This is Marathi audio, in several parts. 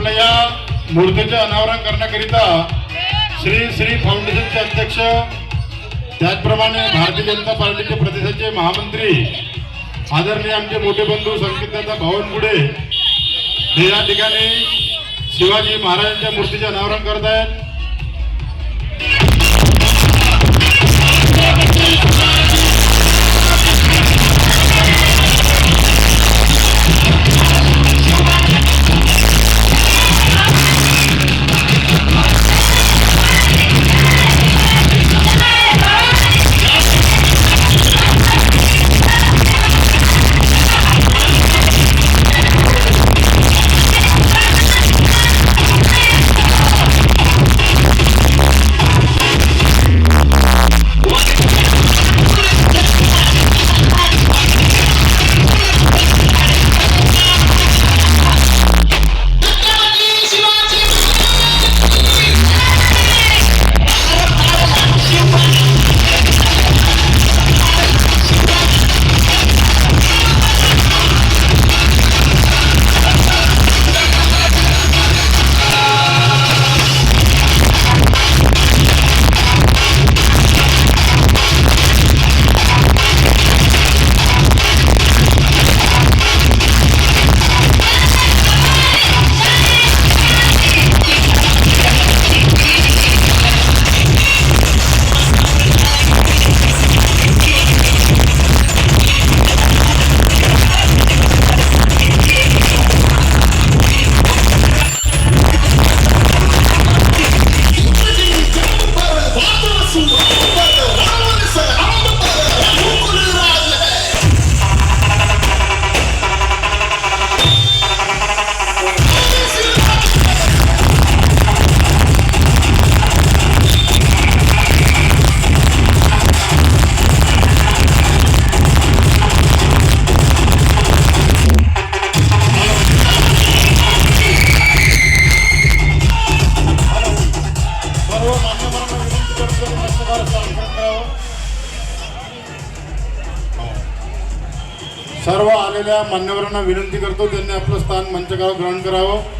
आपल्या या मूर्तीचे अनावरण करण्याकरिता श्री श्री फाउंडेशनचे अध्यक्ष, त्याचप्रमाणे भारतीय जनता पार्टीचे प्रदेशाचे महामंत्री आदरणीय आमचे मोठे बंधू संकेतदादा बावनकुळे हे या ठिकाणी शिवाजी महाराजांच्या मूर्तीचे अनावरण करत आहेत. सर्व आलेल्या मान्यवरांना विनंती करतो त्यांनी आपलं स्थान मंचकावर ग्रहण करावं.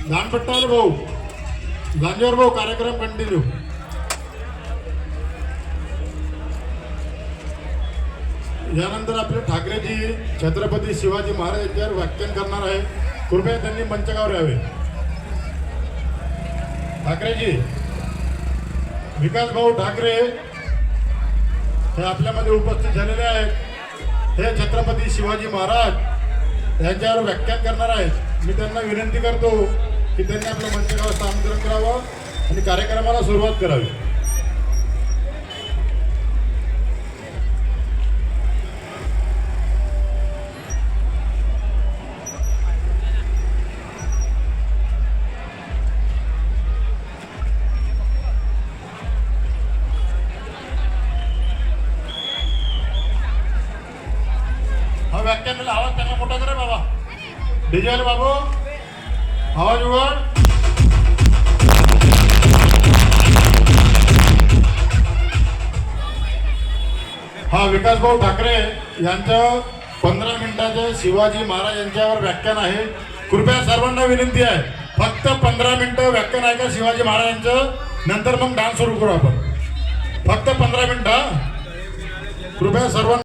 दानपट्टाल भाऊ गांजेवर भाऊ कार्यक्रम कंटिन्यू. यानंतर आपले ठाकरेजी छत्रपती शिवाजी महाराज यांच्यावर व्याख्यान करणार आहे. कृपया त्यांनी मंचकावर यावे. ठाकरेजी विकासभाऊ ठाकरे हे आपल्यामध्ये उपस्थित झालेले आहेत. हे छत्रपती शिवाजी महाराज यांच्यावर व्याख्यान करणार आहेत. मी त्यांना विनंती करतो की त्यांनी आपल्या मंचावर आमंत्रण करावं आणि कार्यक्रमाला सुरुवात करावी. हा व्याख्यान आवाज त्यांना मोठा करे बाबा. डीजे बाबू आवाज उघड. हा विकासभाऊ ठाकरे यांचं 15 मिनिटाचे शिवाजी महाराज यांच्यावर व्याख्यान आहे. कृपया सर्वांना विनंती आहे फक्त 15 मिनिटं व्याख्यान आहे का शिवाजी महाराजांचं. नंतर मग डान्स सुरू करू आपण. फक्त 15 मिनिटं कृपया सर्वांना.